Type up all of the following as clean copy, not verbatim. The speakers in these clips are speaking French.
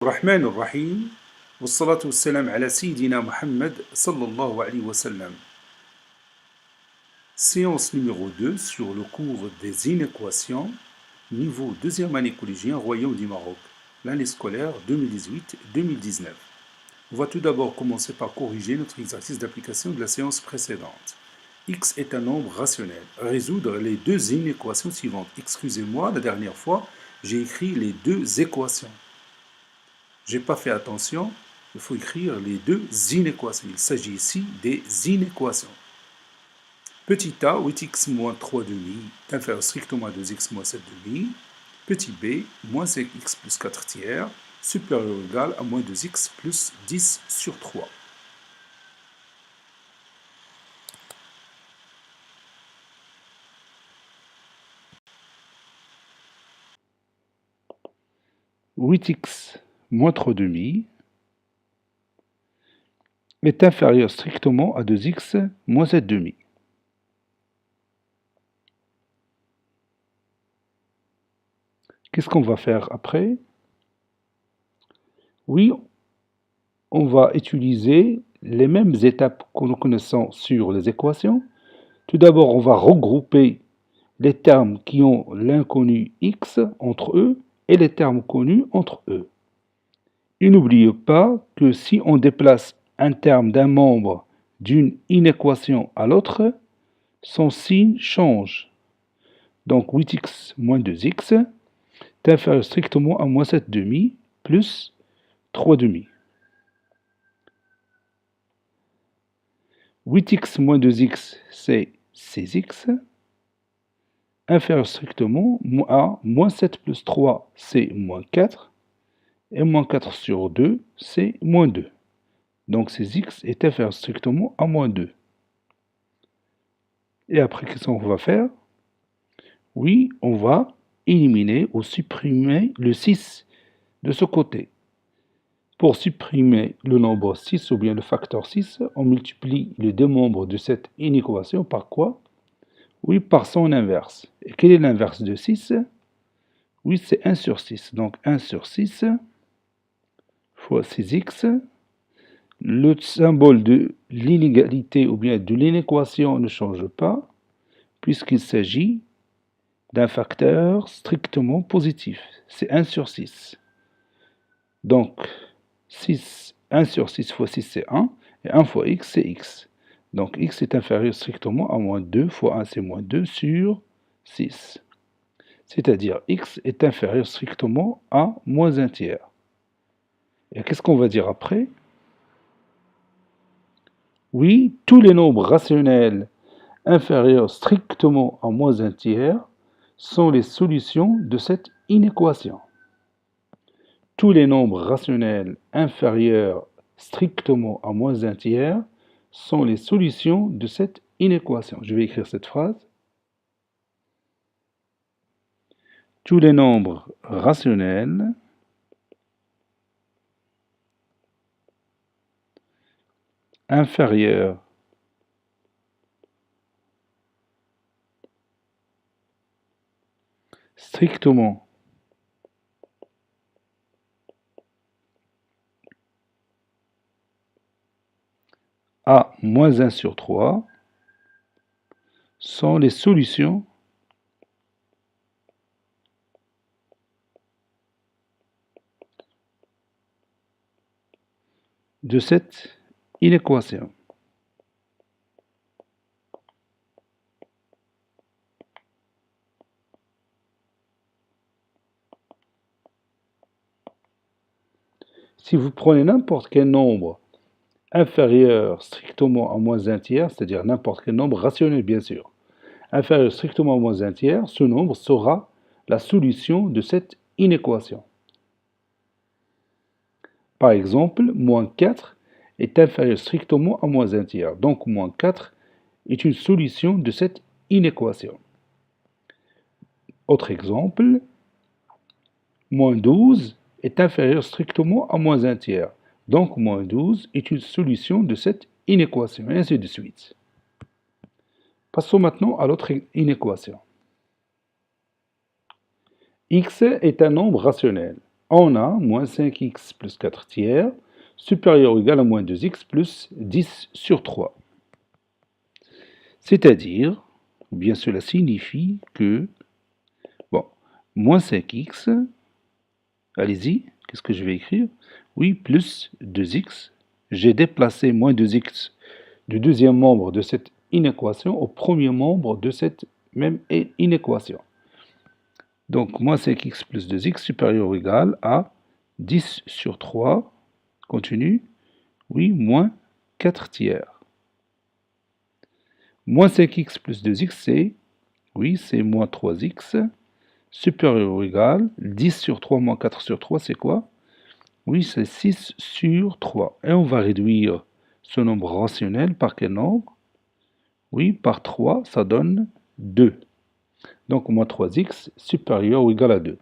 الرحمن الرحيم والصلاة والسلام على سيدنا Muhammad sallallahu alayhi wa sallam. Séance numéro 2 sur le cours des inéquations, niveau deuxième année collégien, Royaume du Maroc, l'année scolaire 2018-2019. On va tout d'abord commencer par corriger notre exercice d'application de la séance précédente. X est un nombre rationnel. Résoudre les deux inéquations suivantes. Excusez-moi, la dernière fois, j'ai écrit les deux équations. J'ai pas fait attention, il faut écrire les deux inéquations. Il s'agit ici des inéquations. Petit a, 8x moins 3 demi est inférieur strictement à 2x moins 7 demi. Petit b, moins 5x plus 4 tiers, supérieur ou égal à moins 2x plus 10 sur 3. « 8x moins 3 demi est inférieur strictement à 2x moins 7 demi. Qu'est-ce qu'on va faire après? Oui, on va utiliser les mêmes étapes que nous connaissons sur les équations. Tout d'abord, on va regrouper les termes qui ont l'inconnu x entre eux et les termes connus entre eux. Et n'oubliez pas que si on déplace un terme d'un membre d'une inéquation à l'autre, son signe change. Donc 8x moins 2x est inférieur strictement à moins 7 demi plus 3 demi. 8x moins 2x, c'est 6x. Inférieur strictement à moins 7 plus 3, c'est moins 4. Et moins 4 sur 2, c'est moins 2. Donc 6x est inférieur strictement à moins 2. Et après, qu'est-ce qu'on va faire? Oui, on va éliminer ou supprimer le 6 de ce côté. Pour supprimer le nombre 6 ou bien le facteur 6, on multiplie les deux membres de cette inéquation par quoi? Oui, par son inverse. Et quel est l'inverse de 6? Oui, c'est 1 sur 6. Donc 1 sur 6 fois 6x. Le symbole de l'inégalité ou bien de l'inéquation ne change pas, puisqu'il s'agit d'un facteur strictement positif. C'est 1 sur 6. Donc 1 sur 6 fois 6, c'est 1. Et 1 fois x, c'est x. Donc x est inférieur strictement à moins 2 fois 1, c'est moins 2 sur 6. C'est-à-dire x est inférieur strictement à moins 1 tiers. Et qu'est-ce qu'on va dire après? Oui, tous les nombres rationnels inférieurs strictement à moins 1 tiers sont les solutions de cette inéquation. Tous les nombres rationnels inférieurs strictement à moins 1 tiers sont les solutions de cette inéquation. Je vais écrire cette phrase. Tous les nombres rationnels inférieurs strictement à moins 1 sur 3 sont les solutions de cette inéquation. Si vous prenez n'importe quel nombre inférieur strictement à moins 1 tiers, c'est-à-dire n'importe quel nombre rationnel bien sûr, inférieur strictement à moins 1 tiers, ce nombre sera la solution de cette inéquation. Par exemple, moins 4 est inférieur strictement à moins 1 tiers, donc moins 4 est une solution de cette inéquation. Autre exemple, moins 12 est inférieur strictement à moins 1 tiers. Donc, moins 12 est une solution de cette inéquation, et ainsi de suite. Passons maintenant à l'autre inéquation. X est un nombre rationnel. On a moins 5x plus 4 tiers supérieur ou égal à moins 2x plus 10 sur 3. C'est-à-dire, ou bien cela signifie que, bon, moins 5x, allez-y, qu'est-ce que je vais écrire? Oui, plus 2x. J'ai déplacé moins 2x du deuxième membre de cette inéquation au premier membre de cette même inéquation. Donc, moins 5x plus 2x supérieur ou égal à 10 sur 3, continue, oui, moins 4 tiers. Moins 5x plus 2x, c'est, oui, c'est moins 3x, supérieur ou égal, 10 sur 3 moins 4 sur 3, c'est quoi? Oui, c'est 6 sur 3. Et on va réduire ce nombre rationnel par quel nombre? Oui, par 3, ça donne 2. Donc, moins 3x supérieur ou égal à 2.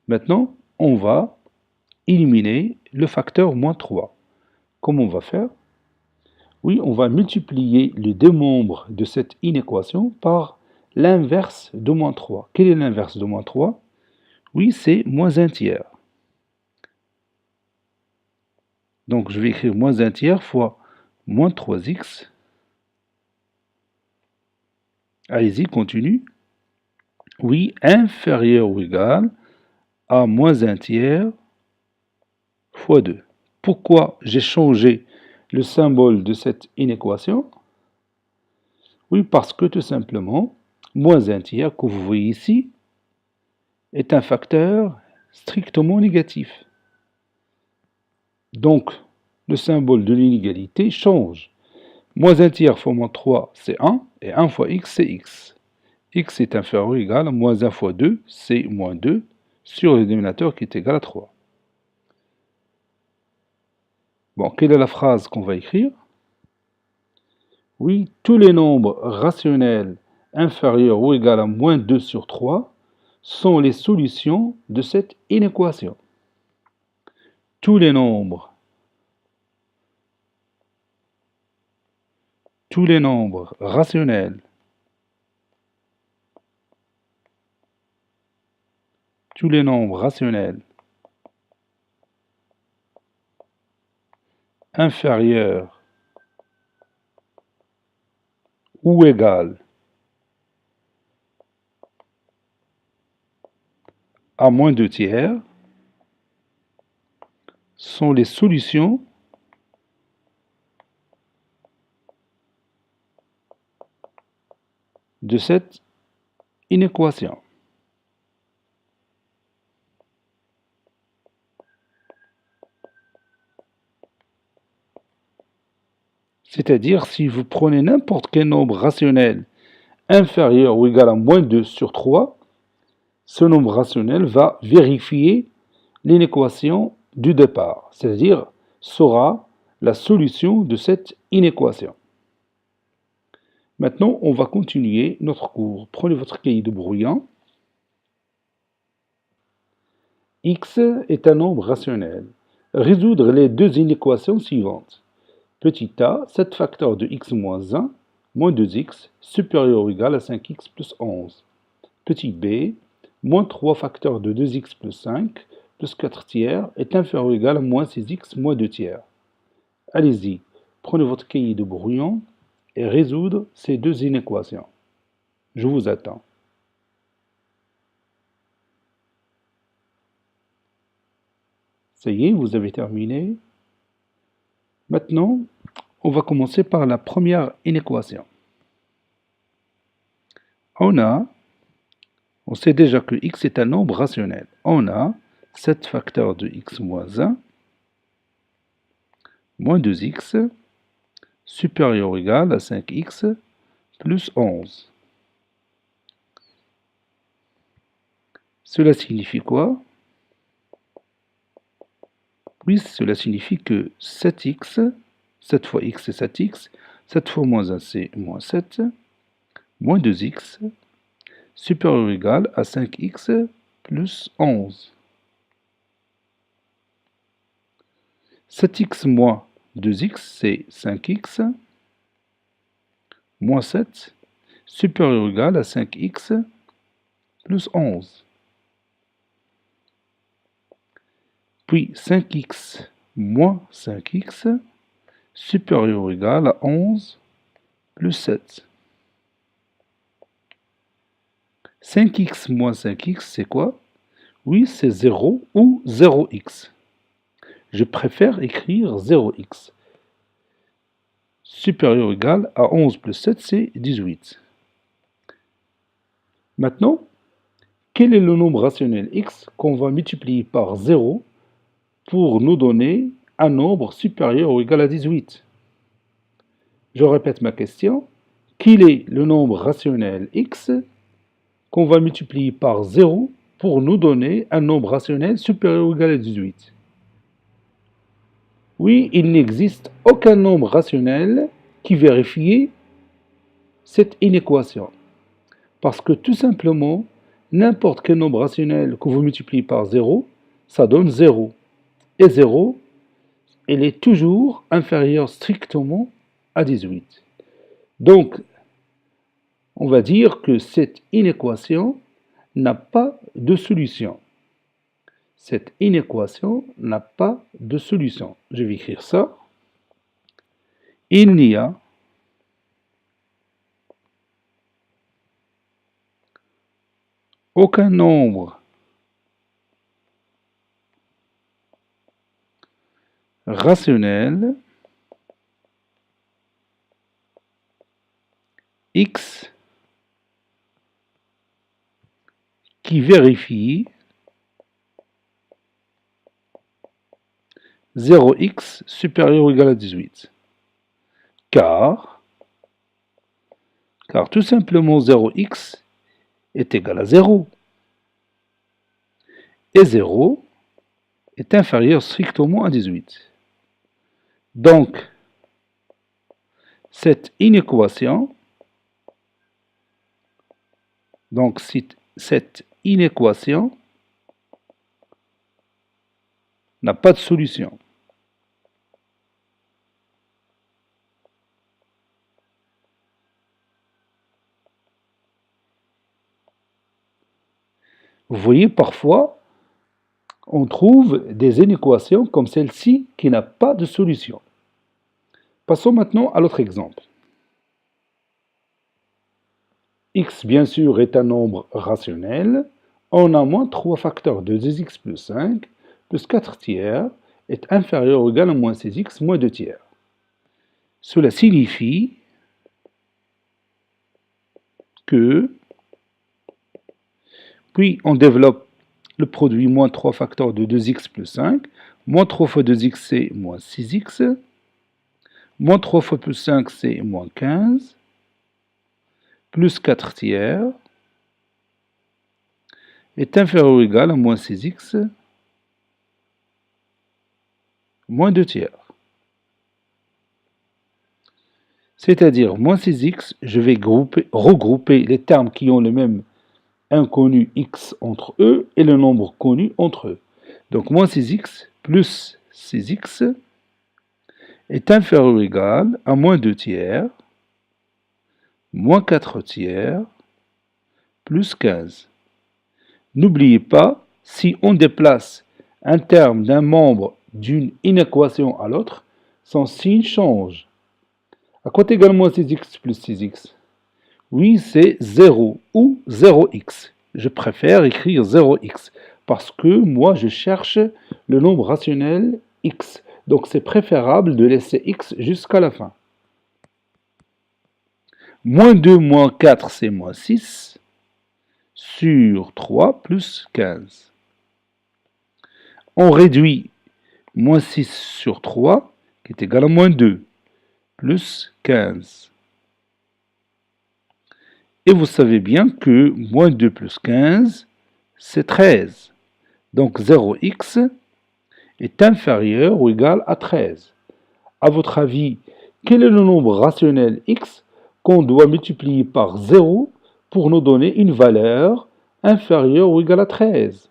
Maintenant, on va éliminer le facteur moins 3. Comment on va faire? Oui, on va multiplier les deux membres de cette inéquation par l'inverse de moins 3. Quel est l'inverse de moins 3? Oui, c'est moins 1 tiers. Donc, je vais écrire moins 1 tiers fois moins 3x. Allez-y, continue. Oui, inférieur ou égal à moins 1 tiers fois 2. Pourquoi j'ai changé le symbole de cette inéquation? Oui, parce que tout simplement, moins 1 tiers que vous voyez ici est un facteur strictement négatif. Donc, le symbole de l'inégalité change. Moins 1 tiers fois moins 3, c'est 1, et 1 fois x, c'est x. X est inférieur ou égal à moins 1 fois 2, c'est moins 2, sur le dénominateur qui est égal à 3. Bon, quelle est la phrase qu'on va écrire? Oui, tous les nombres rationnels inférieurs ou égaux à moins 2 sur 3 sont les solutions de cette inéquation. Tous les nombres rationnels inférieurs ou égaux à moins 2 tiers sont les solutions de cette inéquation. C'est-à-dire, si vous prenez n'importe quel nombre rationnel inférieur ou égal à moins 2 sur 3, ce nombre rationnel va vérifier l'inéquation du départ, c'est-à-dire sera la solution de cette inéquation. Maintenant, on va continuer notre cours. Prenez votre cahier de brouillon. X est un nombre rationnel. Résoudre les deux inéquations suivantes. Petit a, 7 facteurs de x moins 1, moins 2x, supérieur ou égal à 5x plus 11. Petit b, moins 3 facteurs de 2x plus 5, plus 4 tiers, est inférieur ou égal à moins 6x moins 2 tiers. Allez-y, prenez votre cahier de brouillon et résoudre ces deux inéquations. Je vous attends. Ça y est, vous avez terminé. Maintenant, on va commencer par la première inéquation. On sait déjà que x est un nombre rationnel. On a 7 facteurs de x moins 1, moins 2x, supérieur ou égal à 5x, plus 11. Cela signifie quoi? Oui, cela signifie que 7x, 7 fois x c'est 7x, 7 fois moins 1 c'est moins 7, moins 2x, supérieur ou égal à 5x plus 11. 7x moins 2x, c'est 5x, moins 7, supérieur ou égal à 5x plus 11. puis 5x moins 5x supérieur ou égal à 11 plus 7. 5x moins 5x, c'est quoi? Oui, c'est 0 ou 0x. Je préfère écrire 0x. Supérieur ou égal à 11 plus 7, c'est 18. Maintenant, quel est le nombre rationnel x qu'on va multiplier par 0 pour nous donner un nombre supérieur ou égal à 18? Je répète ma question. Quel est le nombre rationnel x qu'on va multiplier par 0 pour nous donner un nombre rationnel supérieur ou égal à 18? Oui, il n'existe aucun nombre rationnel qui vérifie cette inéquation. Parce que tout simplement, n'importe quel nombre rationnel que vous multipliez par 0, ça donne 0. Et 0, elle est toujours inférieure strictement à 18. Donc, on va dire que cette inéquation n'a pas de solution. Cette inéquation n'a pas de solution. Je vais écrire ça. Il n'y a aucun nombre rationnel x qui vérifie 0x supérieur ou égal à 18. Car tout simplement 0x est égal à 0. Et 0 est inférieur strictement à 18. Donc, cette inéquation, n'a pas de solution. Vous voyez, parfois, on trouve des inéquations comme celle-ci qui n'a pas de solution. Passons maintenant à l'autre exemple. X, bien sûr, est un nombre rationnel. On a moins 3 facteurs de 2x plus 5 plus 4 tiers est inférieur ou égal à moins 6x moins 2 tiers. Cela signifie que, puis on développe le produit moins 3 facteurs de 2x plus 5, moins 3 fois 2x c'est moins 6x, moins 3 fois plus 5 c'est moins 15, plus 4 tiers est inférieur ou égal à moins 6x moins 2 tiers. C'est-à-dire, moins 6x, je vais regrouper les termes qui ont le même inconnu x entre eux et le nombre connu entre eux. Donc, moins 6x plus 6x est inférieur ou égal à moins 2 tiers, moins 4 tiers, plus 15. N'oubliez pas, si on déplace un terme d'un membre d'une inéquation à l'autre, son signe change. À quoi égale moins 6x plus 6x? Oui, c'est 0 ou 0x. Je préfère écrire 0x parce que moi, je cherche le nombre rationnel x. Donc, c'est préférable de laisser x jusqu'à la fin. Moins 2 moins 4, c'est moins 6 sur 3 plus 15. On réduit moins 6 sur 3, qui est égal à moins 2, plus 15. Et vous savez bien que moins 2 plus 15, c'est 13. Donc 0x est inférieur ou égal à 13. À votre avis, quel est le nombre rationnel x qu'on doit multiplier par 0 pour nous donner une valeur inférieure ou égale à 13?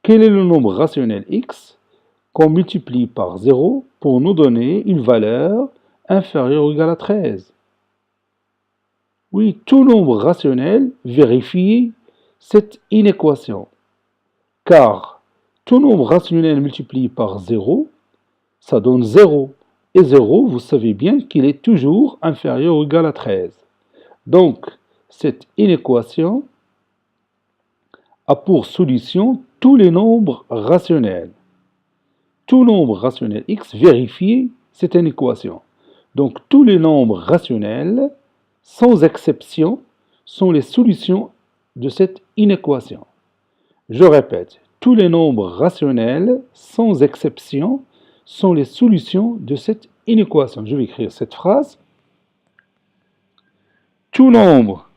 Quel est le nombre rationnel x qu'on multiplie par 0 pour nous donner une valeur inférieure ou égale à 13? Oui, tout nombre rationnel vérifie cette inéquation. car tout nombre rationnel multiplié par 0, ça donne 0. Et 0, vous savez bien qu'il est toujours inférieur ou égal à 13. Donc, cette inéquation a pour solution tous les nombres rationnels. Tout nombre rationnel x vérifie cette inéquation. Donc, tous les nombres rationnels, sans exception, sont les solutions de cette inéquation. Je répète, tous les nombres rationnels, sans exception, sont les solutions de cette inéquation. Je vais écrire cette phrase. Tout nombre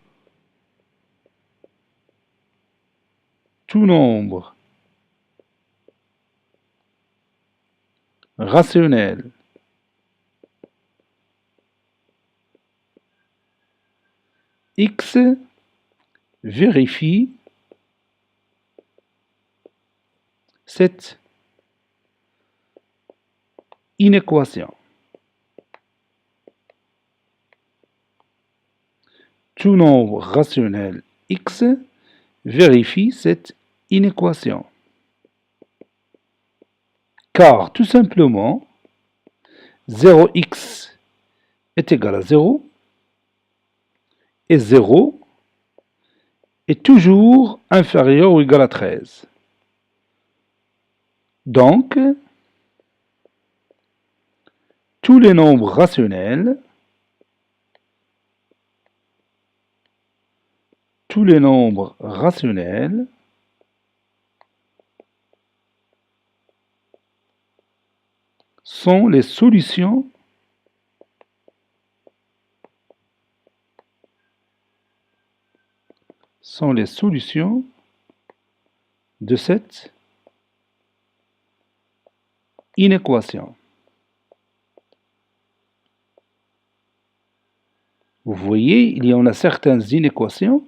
rationnel x vérifie cette inéquation. Tout nombre rationnel x vérifie cette inéquation. Car, tout simplement, 0x est égal à 0 et 0 est toujours inférieur ou égal à 13. Donc, tous les nombres rationnels sont les solutions de cette inéquation. Vous voyez, il y en a certaines inéquations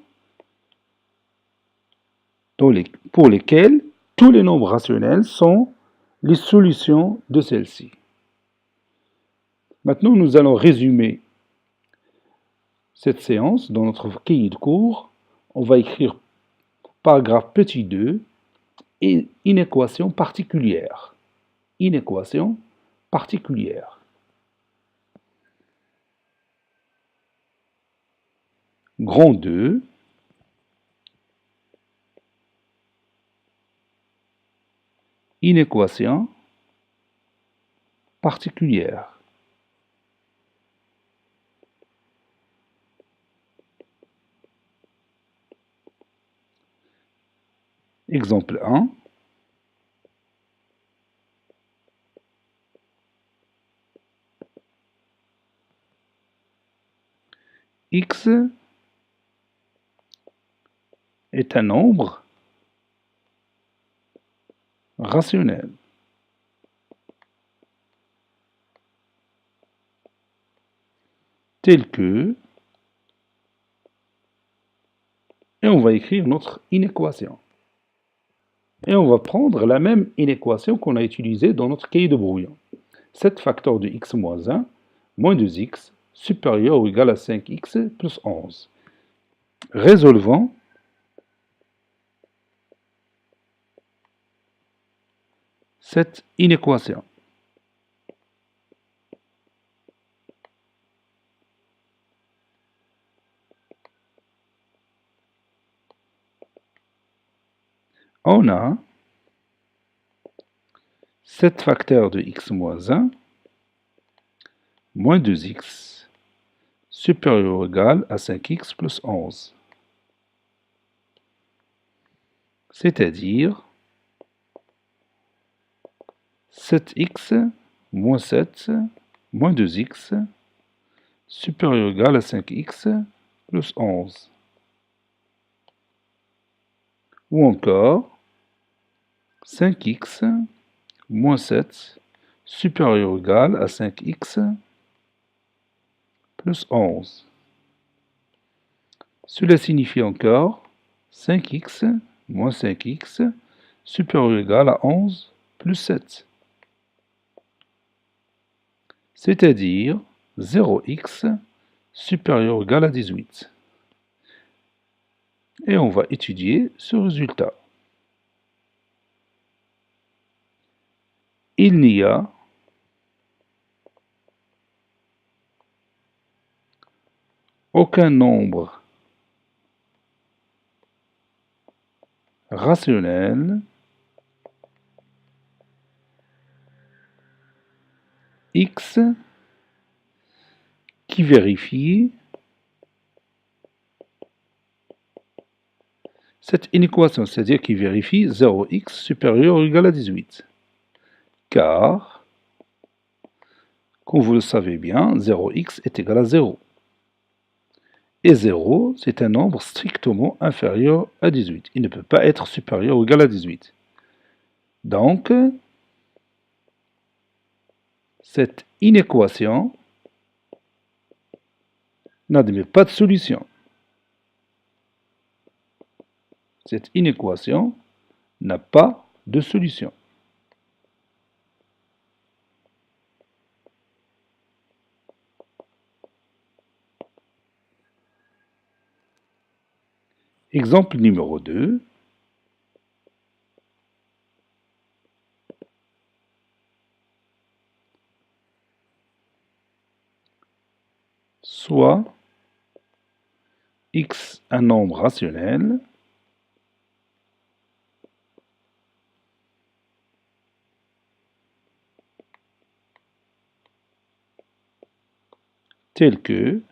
pour lesquelles tous les nombres rationnels sont les solutions de celle-ci. Maintenant, nous allons résumer cette séance dans notre cahier de cours. On va écrire paragraphe petit 2 et inéquation particulière. Inéquation particulière. Grand 2. Inéquation particulière. Exemple 1. X est un nombre rationnel. Tel que, et on va écrire notre inéquation. Et on va prendre la même inéquation qu'on a utilisée dans notre cahier de brouillon. 7 facteurs de x moins 1, moins 2x, supérieur ou égal à 5x plus 11. Résolvons cette inéquation. On a 7 facteurs de x moins 1, moins 2x, supérieur ou égal à 5x plus 11. C'est-à-dire 7x moins 7 moins 2x supérieur ou égal à 5x plus 11. Ou encore 5x moins 7 supérieur ou égal à 5x plus 11. Cela signifie encore 5x moins 5x supérieur ou égal à 11 plus 7. C'est-à-dire 0x supérieur ou égal à 18. Et on va étudier ce résultat. il n'y a aucun nombre rationnel x qui vérifie cette inéquation, c'est-à-dire qui vérifie 0x supérieur ou égal à 18. Car, comme vous le savez bien, 0x est égal à 0. Et 0, c'est un nombre strictement inférieur à 18. Il ne peut pas être supérieur ou égal à 18. Donc, cette inéquation n'admet pas de solution. Cette inéquation n'a pas de solution. Exemple numéro 2. Soit x un nombre rationnel tel que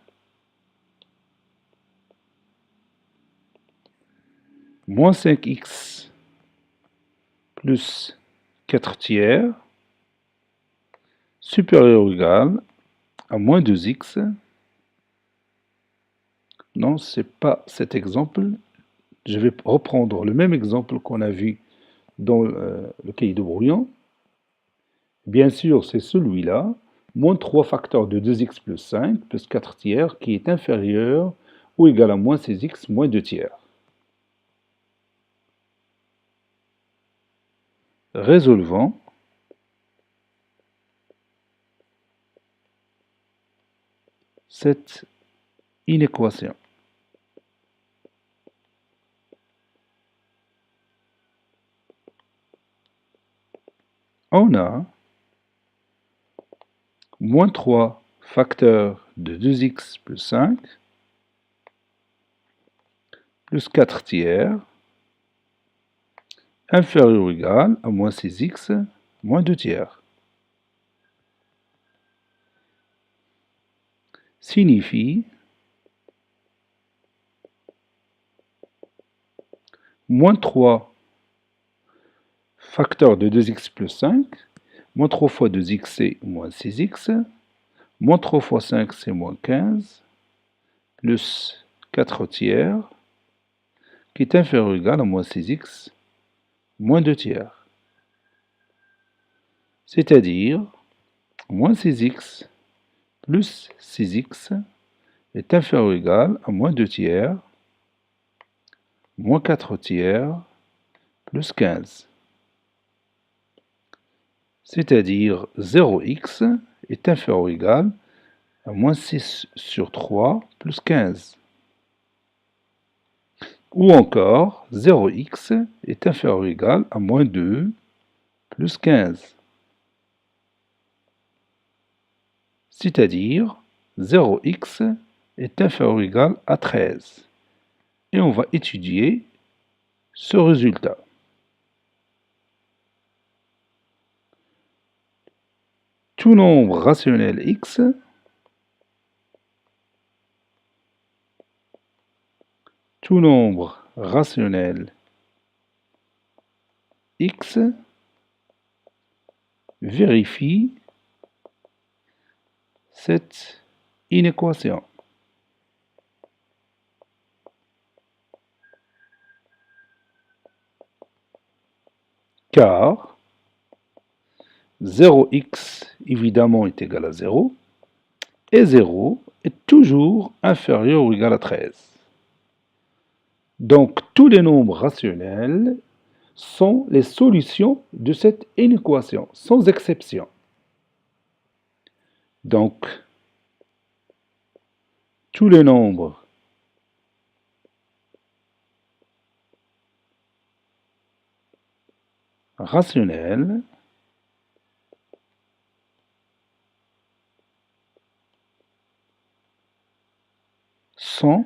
moins 5x plus 4 tiers supérieur ou égal à moins 2x. Non, ce n'est pas cet exemple. Je vais reprendre le même exemple qu'on a vu dans le cahier de brouillon. Bien sûr, c'est celui-là, moins 3 facteurs de 2x plus 5 plus 4 tiers qui est inférieur ou égal à moins 6x moins 2 tiers. Résolvons cette inéquation. On a moins 3 facteurs de 2x plus 5 plus 4 tiers inférieur ou égal à moins 6x moins 2 tiers. Signifie moins 3 facteurs de 2x plus 5, moins 3 fois 2x c'est moins 6x, moins 3 fois 5 c'est moins 15, plus 4 tiers, qui est inférieur ou égal à moins 6x moins 2 tiers. C'est-à-dire, moins 6x plus 6x est inférieur ou égal à moins 2 tiers, moins 4 tiers, plus 15. C'est-à-dire 0x est inférieur ou égal à moins 6 sur 3 plus 15. Ou encore 0x est inférieur ou égal à moins 2 plus 15. C'est-à-dire 0x est inférieur ou égal à 13. Et on va étudier ce résultat. Tout nombre rationnel x tout nombre rationnel x vérifie cette inéquation. Car 0x évidemment est égal à 0 et 0 est toujours inférieur ou égal à 13. Donc tous les nombres rationnels sont les solutions de cette inéquation, sans exception. Donc tous les nombres rationnels sont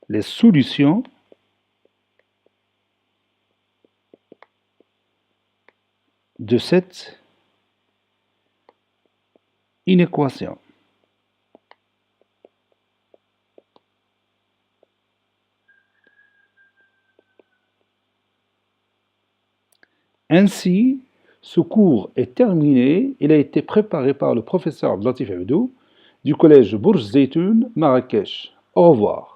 les solutions de cette inéquation. Ainsi, ce cours est terminé. Il a été préparé par le professeur Abdelatif Abdou du collège Bourj Zeytoun, Marrakech. Au revoir.